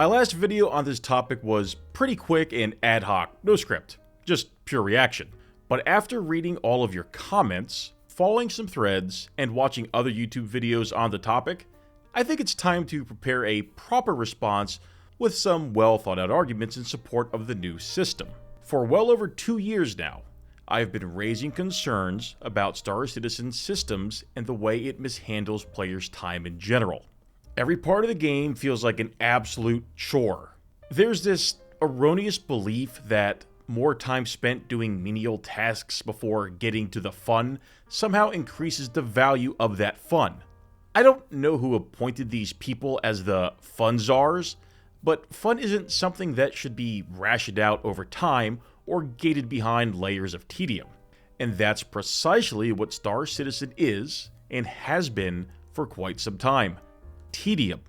My last video on this topic was pretty quick and ad hoc, no script, just pure reaction. But after reading all of your comments, following some threads, and watching other YouTube videos on the topic, I think it's time to prepare a proper response with some well thought out arguments in support of the new system. For well over 2 years now, I've been raising concerns about Star Citizen systems and the way it mishandles players' time in general. Every part of the game feels like an absolute chore. There's this erroneous belief that more time spent doing menial tasks before getting to the fun somehow increases the value of that fun. I don't know who appointed these people as the fun czars, but fun isn't something that should be rationed out over time or gated behind layers of tedium. And that's precisely what Star Citizen is and has been for quite some time. Tedium.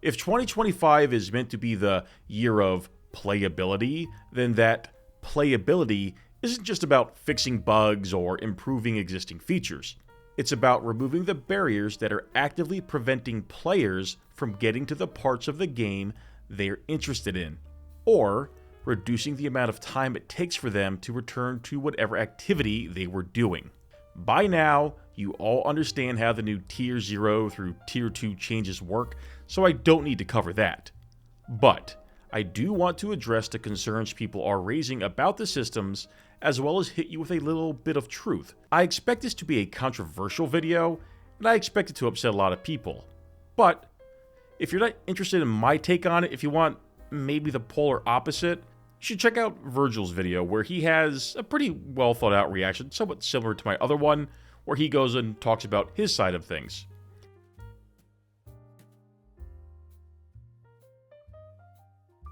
If 2025 is meant to be the year of playability, then that playability isn't just about fixing bugs or improving existing features. It's about removing the barriers that are actively preventing players from getting to the parts of the game they're interested in, or reducing the amount of time it takes for them to return to whatever activity they were doing. By now, you all understand how the new Tier 0 through Tier 2 changes work, so I don't need to cover that. But I do want to address the concerns people are raising about the systems, as well as hit you with a little bit of truth. I expect this to be a controversial video, and I expect it to upset a lot of people. But if you're not interested in my take on it, if you want maybe the polar opposite, you should check out Virgil's video, where he has a pretty well thought out reaction, somewhat similar to my other one, where he goes and talks about his side of things.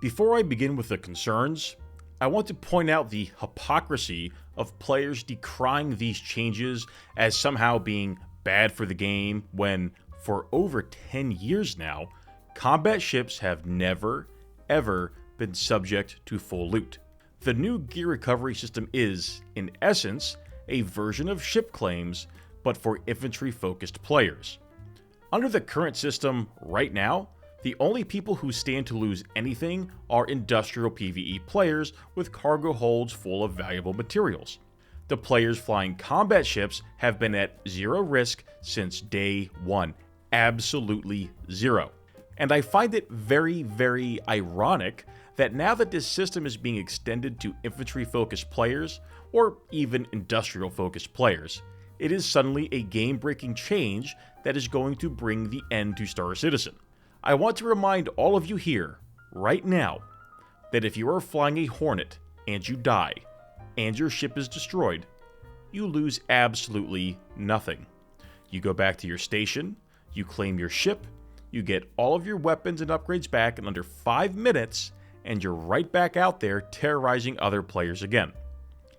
Before I begin with the concerns, I want to point out the hypocrisy of players decrying these changes as somehow being bad for the game when, for over 10 years now, combat ships have never, ever been subject to full loot. The new gear recovery system is, in essence, a version of ship claims, but for infantry-focused players. Under the current system right now, the only people who stand to lose anything are industrial PvE players with cargo holds full of valuable materials. The players flying combat ships have been at zero risk since day one. Absolutely zero. And I find it very, very ironic that now that this system is being extended to infantry-focused players, or even industrial-focused players, it is suddenly a game-breaking change that is going to bring the end to Star Citizen. I want to remind all of you here, right now, that if you are flying a Hornet and you die, and your ship is destroyed, you lose absolutely nothing. You go back to your station, you claim your ship, you get all of your weapons and upgrades back in under 5 minutes, and you're right back out there terrorizing other players again.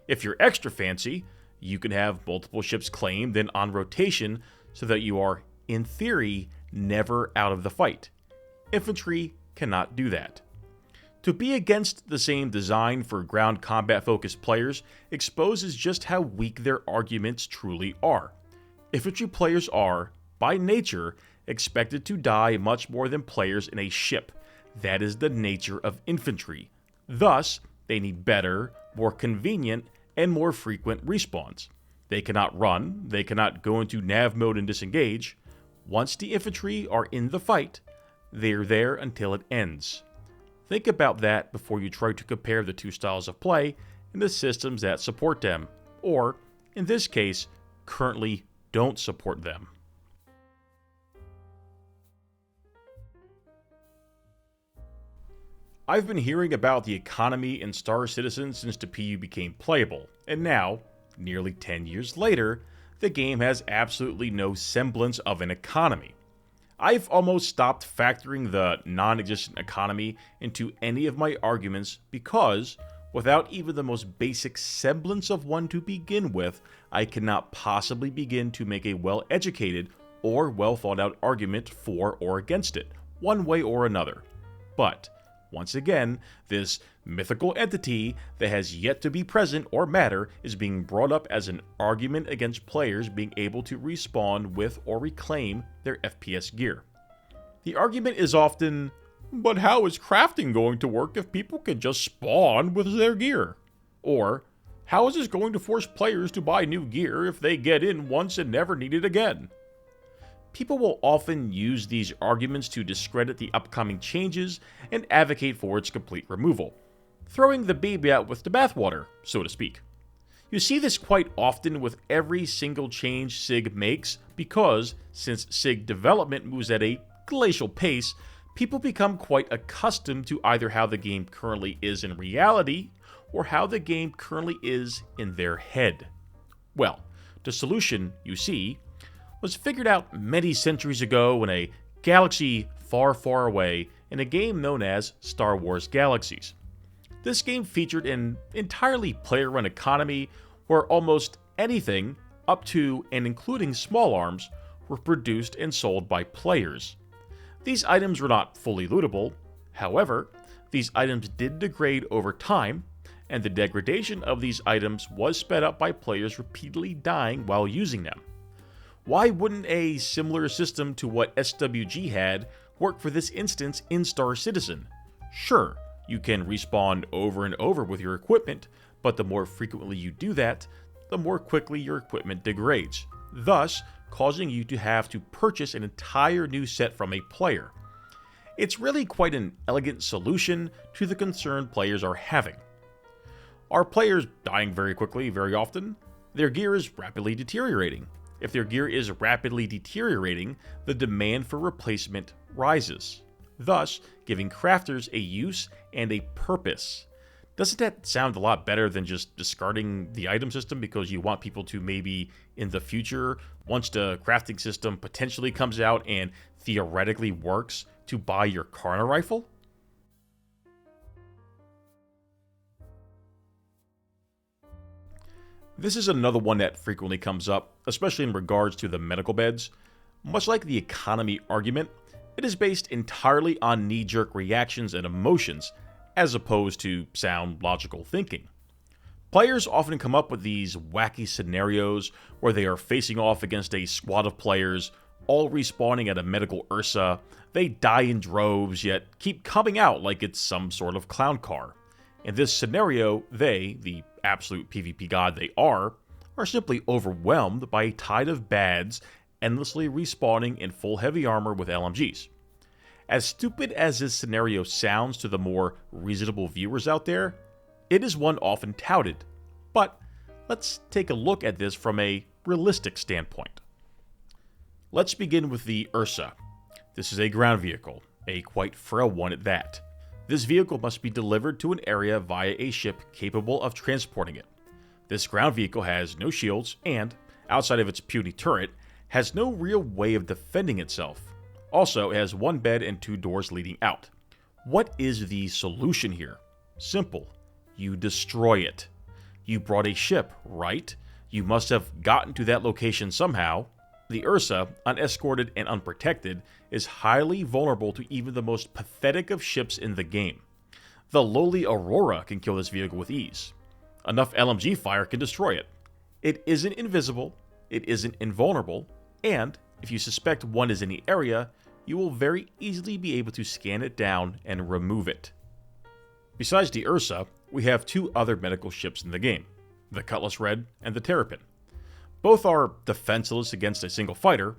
If you're extra fancy, you can have multiple ships claimed and on rotation so that you are, in theory, never out of the fight. Infantry cannot do that. To be against the same design for ground combat focused players exposes just how weak their arguments truly are. Infantry players are, by nature, expected to die much more than players in a ship. That is the nature of infantry. Thus, they need better, more convenient, and more frequent respawns. They cannot run, they cannot go into nav mode and disengage. Once the infantry are in the fight, they're there until it ends. Think about that before you try to compare the two styles of play and the systems that support them, or, in this case, currently don't support them. I've been hearing about the economy in Star Citizen since the PU became playable, and now, nearly 10 years later, the game has absolutely no semblance of an economy. I've almost stopped factoring the non-existent economy into any of my arguments because, without even the most basic semblance of one to begin with, I cannot possibly begin to make a well-educated or well-thought-out argument for or against it, one way or another. But once again, this mythical entity that has yet to be present or matter is being brought up as an argument against players being able to respawn with or reclaim their FPS gear. The argument is often, But how is crafting going to work if people can just spawn with their gear? Or, how is this going to force players to buy new gear if they get in once and never need it again? People will often use these arguments to discredit the upcoming changes and advocate for its complete removal, throwing the baby out with the bathwater, so to speak. You see this quite often with every single change SIG makes because, since SIG development moves at a glacial pace, people become quite accustomed to either how the game currently is in reality or how the game currently is in their head. Well, the solution, you see, was figured out many centuries ago in a galaxy far, far away in a game known as Star Wars Galaxies. This game featured an entirely player-run economy where almost anything, up to and including small arms, were produced and sold by players. These items were not fully lootable, however, these items did degrade over time, and the degradation of these items was sped up by players repeatedly dying while using them. Why wouldn't a similar system to what SWG had work for this instance in Star Citizen? Sure, you can respawn over and over with your equipment, but the more frequently you do that, the more quickly your equipment degrades, thus causing you to have to purchase an entire new set from a player. It's really quite an elegant solution to the concern players are having. Are players dying very quickly, very often? Their gear is rapidly deteriorating. If their gear is rapidly deteriorating, the demand for replacement rises, thus giving crafters a use and a purpose. Doesn't that sound a lot better than just discarding the item system because you want people to maybe in the future, once the crafting system potentially comes out and theoretically works, to buy your Karna rifle? This is another one that frequently comes up, especially in regards to the medical beds. Much like the economy argument, it is based entirely on knee-jerk reactions and emotions, as opposed to sound, logical thinking. Players often come up with these wacky scenarios where they are facing off against a squad of players, all respawning at a medical Ursa. They die in droves, yet keep coming out like it's some sort of clown car. In this scenario, they, the absolute PvP god they are simply overwhelmed by a tide of bads endlessly respawning in full heavy armor with LMGs. As stupid as this scenario sounds to the more reasonable viewers out there, it is one often touted. But let's take a look at this from a realistic standpoint. Let's begin with the Ursa. This is a ground vehicle, a quite frail one at that. This vehicle must be delivered to an area via a ship capable of transporting it. This ground vehicle has no shields and, outside of its puny turret, has no real way of defending itself. Also, it has one bed and 2 doors leading out. What is the solution here? Simple. You destroy it. You brought a ship, right? You must have gotten to that location somehow. The Ursa, unescorted and unprotected, is highly vulnerable to even the most pathetic of ships in the game. The lowly Aurora can kill this vehicle with ease. Enough LMG fire can destroy it. It isn't invisible, it isn't invulnerable, and if you suspect one is in the area, you will very easily be able to scan it down and remove it. Besides the Ursa, we have 2 other medical ships in the game, the Cutlass Red and the Terrapin. Both are defenseless against a single fighter.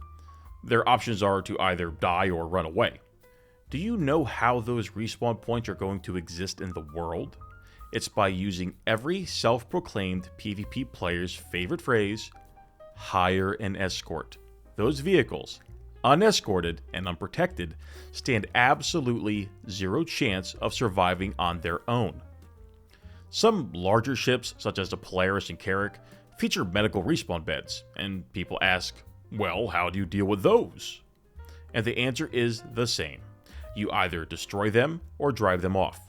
Their options are to either die or run away. Do you know how those respawn points are going to exist in the world? It's by using every self-proclaimed PvP player's favorite phrase, hire an escort. Those vehicles, unescorted and unprotected, stand absolutely zero chance of surviving on their own. Some larger ships, such as the Polaris and Carrack, feature medical respawn beds, and people ask, well, how do you deal with those? And the answer is the same. You either destroy them or drive them off.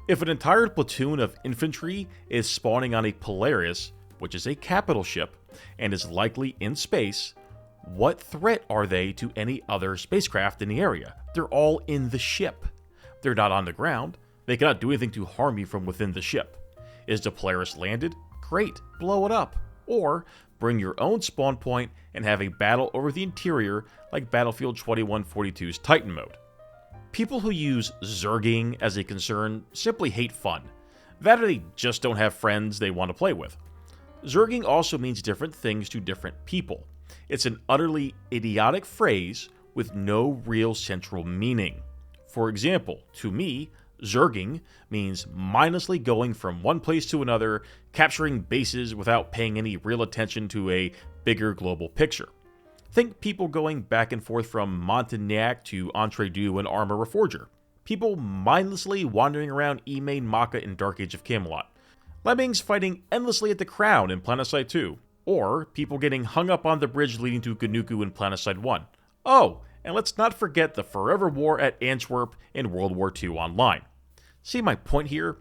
If an entire platoon of infantry is spawning on a Polaris, which is a capital ship, and is likely in space, what threat are they to any other spacecraft in the area? They're all in the ship. They're not on the ground. They cannot do anything to harm you from within the ship. Is the Polaris landed? Great, blow it up. Or bring your own spawn point and have a battle over the interior like Battlefield 2142's Titan mode. People who use zerging as a concern simply hate fun. That or they just don't have friends they want to play with. Zerging also means different things to different people. It's an utterly idiotic phrase with no real central meaning. For example, to me, zerging means mindlessly going from one place to another, capturing bases without paying any real attention to a bigger global picture. Think people going back and forth from Montagnac to Entredu and Armor Reforger. People mindlessly wandering around Emain Maka in Dark Age of Camelot. Lemmings fighting endlessly at the Crown in Planetside 2. Or people getting hung up on the bridge leading to Ganuku in Planetside 1. Oh, and let's not forget the forever war at Antwerp in World War II Online. See my point here?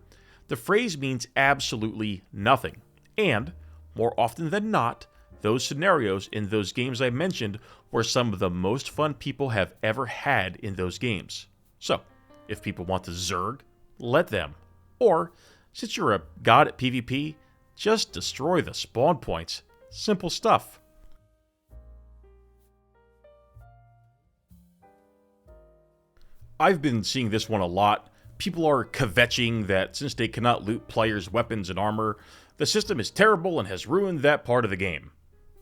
The phrase means absolutely nothing. And, more often than not, those scenarios in those games I mentioned were some of the most fun people have ever had in those games. So, if people want to zerg, let them. Or, since you're a god at PvP, just destroy the spawn points. Simple stuff. I've been seeing this one a lot. People are kvetching that since they cannot loot players' weapons and armor, the system is terrible and has ruined that part of the game.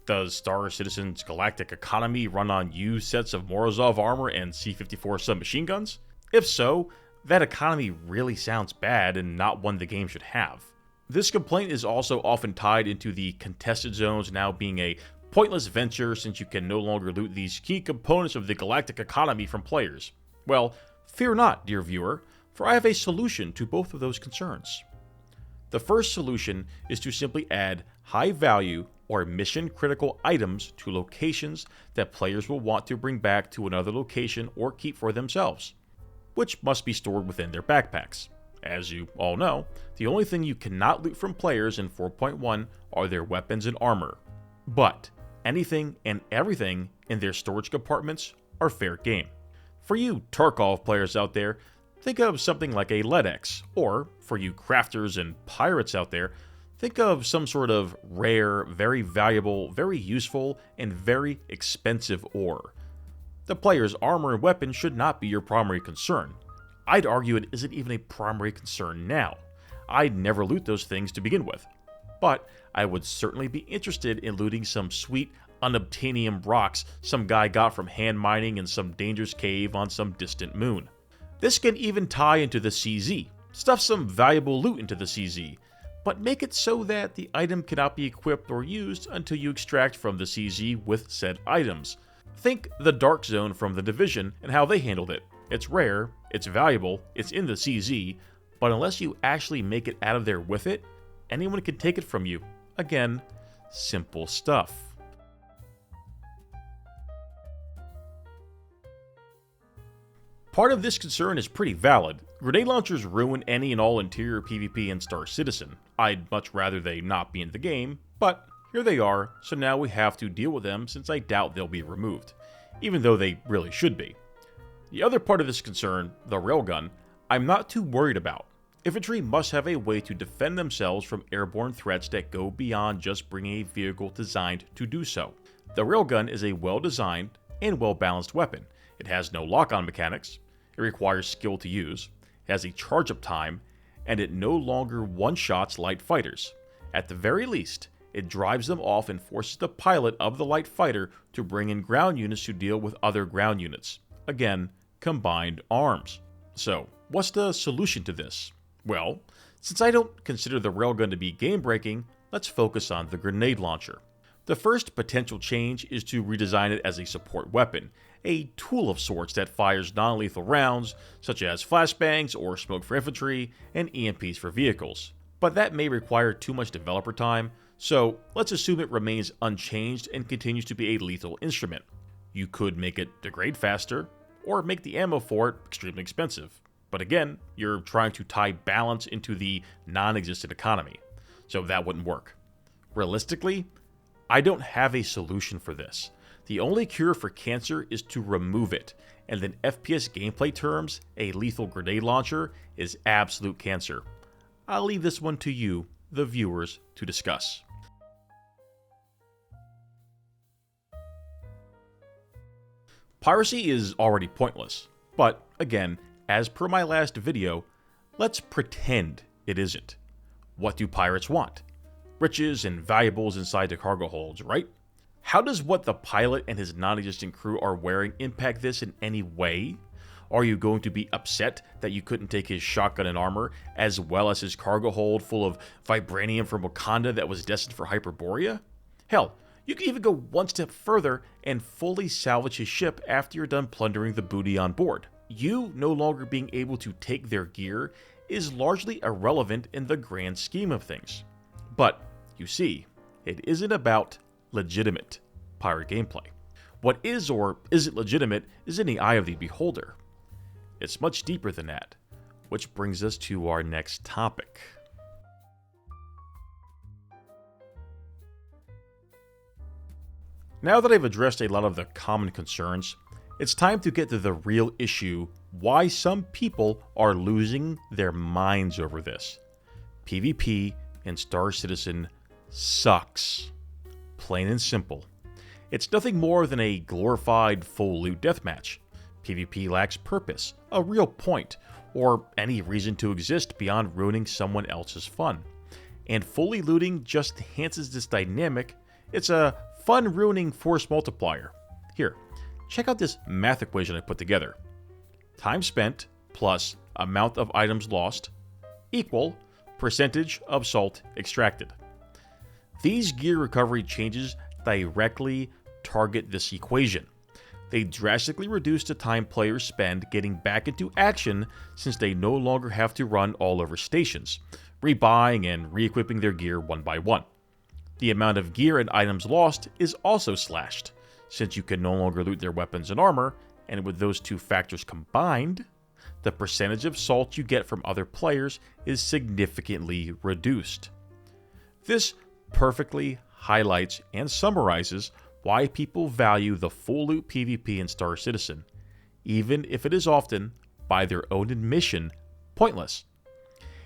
Does Star Citizen's galactic economy run on used sets of Morozov armor and C-54 submachine guns? If so, that economy really sounds bad and not one the game should have. This complaint is also often tied into the contested zones now being a pointless venture since you can no longer loot these key components of the galactic economy from players. Well, fear not, dear viewer, for I have a solution to both of those concerns. The first solution is to simply add high-value or mission-critical items to locations that players will want to bring back to another location or keep for themselves, which must be stored within their backpacks. As you all know, the only thing you cannot loot from players in 4.1 are their weapons and armor. But anything and everything in their storage compartments are fair game. For you Tarkov players out there, think of something like a LEDX, or for you crafters and pirates out there, think of some sort of rare, very valuable, very useful, and very expensive ore. The player's armor and weapons should not be your primary concern. I'd argue it isn't even a primary concern now. I'd never loot those things to begin with. But I would certainly be interested in looting some sweet unobtainium rocks some guy got from hand mining in some dangerous cave on some distant moon. This can even tie into the CZ. Stuff some valuable loot into the CZ, but make it so that the item cannot be equipped or used until you extract from the CZ with said items. Think the Dark Zone from The Division and how they handled it. It's rare, it's valuable, it's in the CZ, but unless you actually make it out of there with it, anyone can take it from you. Again, simple stuff. Part of this concern is pretty valid. Grenade launchers ruin any and all interior PvP in Star Citizen. I'd much rather they not be in the game, but here they are, so now we have to deal with them since I doubt they'll be removed, even though they really should be. The other part of this concern, the railgun, I'm not too worried about. Infantry must have a way to defend themselves from airborne threats that go beyond just bringing a vehicle designed to do so. The railgun is a well-designed and well-balanced weapon. It has no lock-on mechanics, it requires skill to use, it has a charge-up time, and it no longer one-shots light fighters. At the very least, it drives them off and forces the pilot of the light fighter to bring in ground units to deal with other ground units. Again, combined arms. So, what's the solution to this? Well, since I don't consider the railgun to be game-breaking, let's focus on the grenade launcher. The first potential change is to redesign it as a support weapon, a tool of sorts that fires non-lethal rounds, such as flashbangs or smoke for infantry, and EMPs for vehicles. But that may require too much developer time, so let's assume it remains unchanged and continues to be a lethal instrument. You could make it degrade faster, or make the ammo for it extremely expensive. But again, you're trying to tie balance into the non-existent economy, so that wouldn't work. Realistically, I don't have a solution for this. The only cure for cancer is to remove it, and in FPS gameplay terms, a lethal grenade launcher is absolute cancer. I'll leave this one to you, the viewers, to discuss. Piracy is already pointless, But again, as per my last video, let's pretend it isn't. What do pirates want? Riches and valuables inside the cargo holds, right? How does what the pilot and his non-existent crew are wearing impact this in any way? Are you going to be upset that you couldn't take his shotgun and armor, as well as his cargo hold full of vibranium from Wakanda that was destined for Hyperborea? Hell, you can even go one step further and fully salvage his ship after you're done plundering the booty on board. You no longer being able to take their gear is largely irrelevant in the grand scheme of things. But, you see, it isn't about legitimate pirate gameplay. What is or isn't legitimate is in the eye of the beholder. It's much deeper than that, which brings us to our next topic. Now that I've addressed a lot of the common concerns, it's time to get to the real issue why some people are losing their minds over this. PvP in Star Citizen sucks. Plain and simple. It's nothing more than a glorified full loot deathmatch. PvP lacks purpose, a real point, or any reason to exist beyond ruining someone else's fun. And fully looting just enhances this dynamic. It's a fun ruining force multiplier. Here, check out this math equation I put together. Time spent plus amount of items lost equal percentage of salt extracted. These gear recovery changes directly target this equation. They drastically reduce the time players spend getting back into action since they no longer have to run all over stations, rebuying and re-equipping their gear one by one. The amount of gear and items lost is also slashed, since you can no longer loot their weapons and armor, and with those two factors combined, the percentage of salt you get from other players is significantly reduced. This perfectly highlights and summarizes why people value the full loot PvP in Star Citizen, even if it is often, by their own admission, pointless.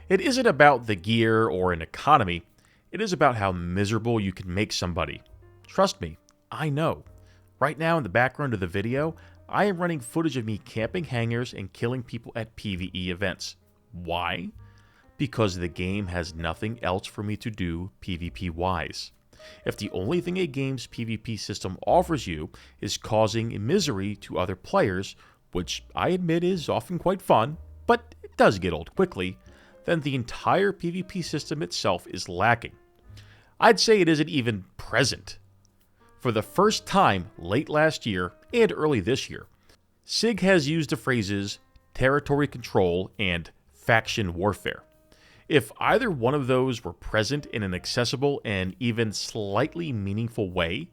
It isn't about the gear or an economy, it is about how miserable you can make somebody. Trust me, I know. Right now in the background of the video, I am running footage of me camping hangars and killing people at PvE events. Why? Because the game has nothing else for me to do PvP-wise. If the only thing a game's PvP system offers you is causing misery to other players, which I admit is often quite fun, but it does get old quickly, then the entire PvP system itself is lacking. I'd say it isn't even present. For the first time late last year and early this year, SIG has used the phrases territory control and faction warfare. If either one of those were present in an accessible and even slightly meaningful way,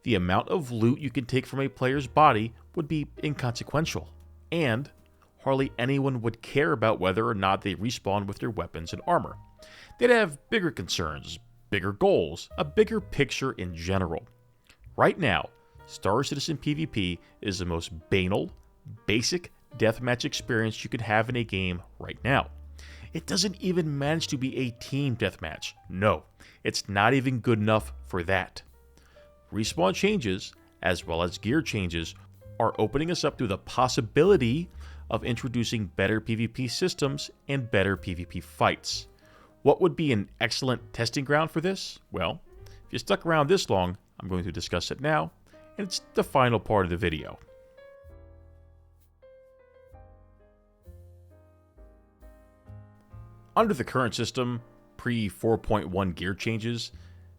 the amount of loot you can take from a player's body would be inconsequential, and hardly anyone would care about whether or not they respawn with their weapons and armor. They'd have bigger concerns, bigger goals, a bigger picture in general. Right now, Star Citizen PvP is the most banal, basic deathmatch experience you could have in a game right now. It doesn't even manage to be a team deathmatch. No, it's not even good enough for that. Respawn changes, as well as gear changes, are opening us up to the possibility of introducing better PvP systems and better PvP fights. What would be an excellent testing ground for this? Well, if you stuck around this long, I'm going to discuss it now, and it's the final part of the video. Under the current system, pre-4.1 gear changes,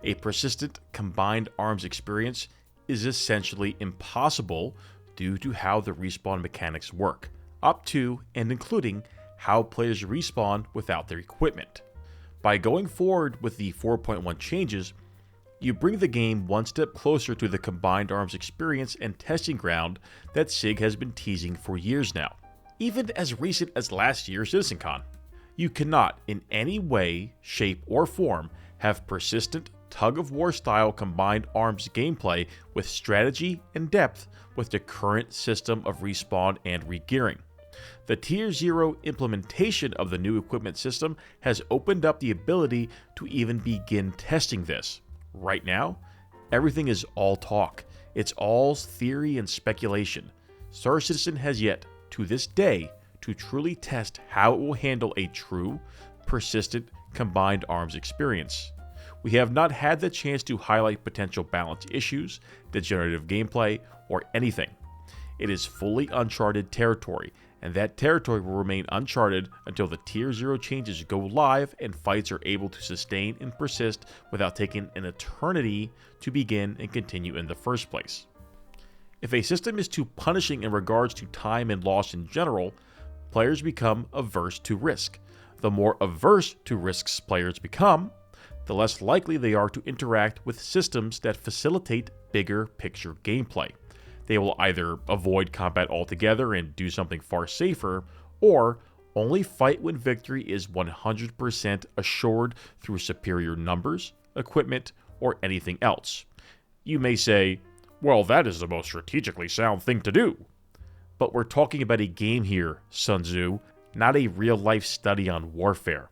a persistent combined arms experience is essentially impossible due to how the respawn mechanics work, up to and including how players respawn without their equipment. By going forward with the 4.1 changes, you bring the game one step closer to the combined arms experience and testing ground that SIG has been teasing for years now, even as recent as last year's CitizenCon. You cannot, in any way, shape, or form, have persistent tug-of-war style combined arms gameplay with strategy and depth with the current system of respawn and regearing. The Tier 0 implementation of the new equipment system has opened up the ability to even begin testing this. Right now, everything is all talk. It's all theory and speculation. Star Citizen has yet to this day to truly test how it will handle a true, persistent combined arms experience. We have not had the chance to highlight potential balance issues, degenerative gameplay, or anything. It is fully uncharted territory, and that territory will remain uncharted until the Tier 0 changes go live and fights are able to sustain and persist without taking an eternity to begin and continue in the first place. If a system is too punishing in regards to time and loss in general, players become averse to risk. The more averse to risks players become, the less likely they are to interact with systems that facilitate bigger picture gameplay. They will either avoid combat altogether and do something far safer, or only fight when victory is 100% assured through superior numbers, equipment, or anything else. You may say, well, that is the most strategically sound thing to do. But we're talking about a game here, Sun Tzu, not a real-life study on warfare.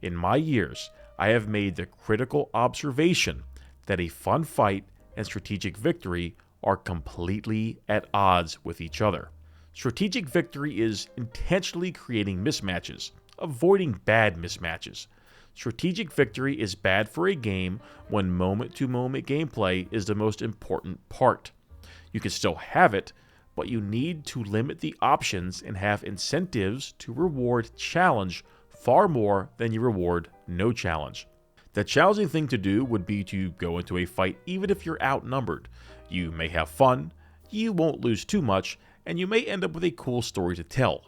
In my years, I have made the critical observation that a fun fight and strategic victory are completely at odds with each other. Strategic victory is intentionally creating mismatches, avoiding bad mismatches. Strategic victory is bad for a game when moment-to-moment gameplay is the most important part. You can still have it, but you need to limit the options and have incentives to reward challenge far more than you reward no challenge. The challenging thing to do would be to go into a fight even if you're outnumbered. You may have fun, you won't lose too much, and you may end up with a cool story to tell.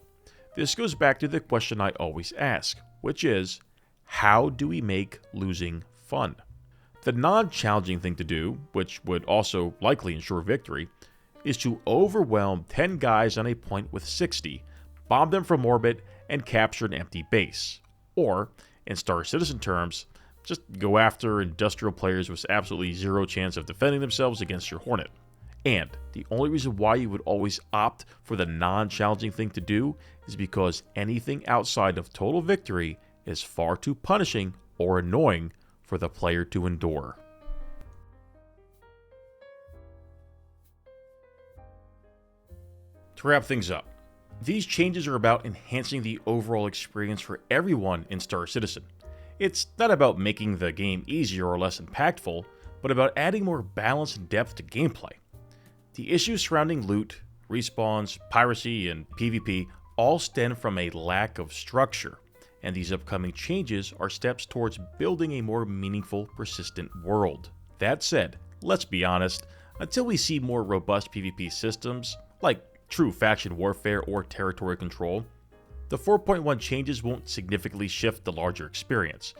This goes back to the question I always ask, which is, how do we make losing fun? The non-challenging thing to do, which would also likely ensure victory, is to overwhelm 10 guys on a point with 60, bomb them from orbit, and capture an empty base. Or, in Star Citizen terms, just go after industrial players with absolutely zero chance of defending themselves against your Hornet. And the only reason why you would always opt for the non-challenging thing to do is because anything outside of total victory is far too punishing or annoying for the player to endure. To wrap things up, these changes are about enhancing the overall experience for everyone in Star Citizen. It's not about making the game easier or less impactful, but about adding more balance and depth to gameplay. The issues surrounding loot, respawns, piracy, and PvP all stem from a lack of structure, and these upcoming changes are steps towards building a more meaningful, persistent world. That said, let's be honest, until we see more robust PvP systems, like true faction warfare or territory control, the 4.1 changes won't significantly shift the larger experience.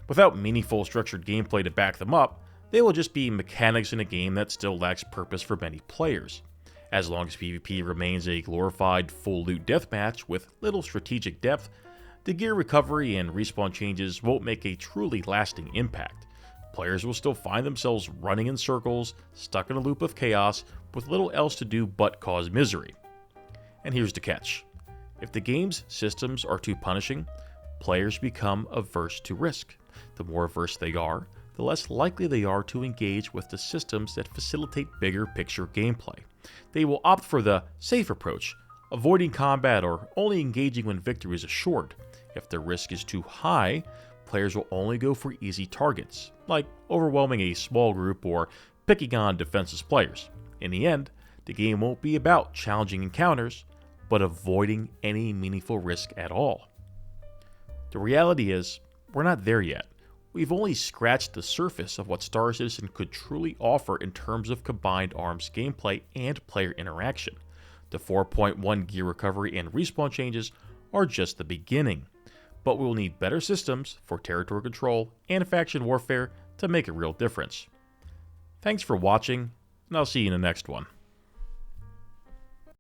Without meaningful structured gameplay to back them up, they will just be mechanics in a game that still lacks purpose for many players. As long as PvP remains a glorified full loot deathmatch with little strategic depth, the gear recovery and respawn changes won't make a truly lasting impact. Players will still find themselves running in circles, stuck in a loop of chaos, with little else to do but cause misery. And here's the catch. If the game's systems are too punishing, players become averse to risk. The more averse they are, the less likely they are to engage with the systems that facilitate bigger picture gameplay. They will opt for the safe approach, avoiding combat or only engaging when victory is assured. If the risk is too high, players will only go for easy targets, like overwhelming a small group or picking on defenseless players. In the end, the game won't be about challenging encounters, but avoiding any meaningful risk at all. The reality is, we're not there yet. We've only scratched the surface of what Star Citizen could truly offer in terms of combined arms gameplay and player interaction. The 4.1 gear recovery and respawn changes are just the beginning, but we'll need better systems for territory control and faction warfare to make a real difference. Thanks for watching, and I'll see you in the next one.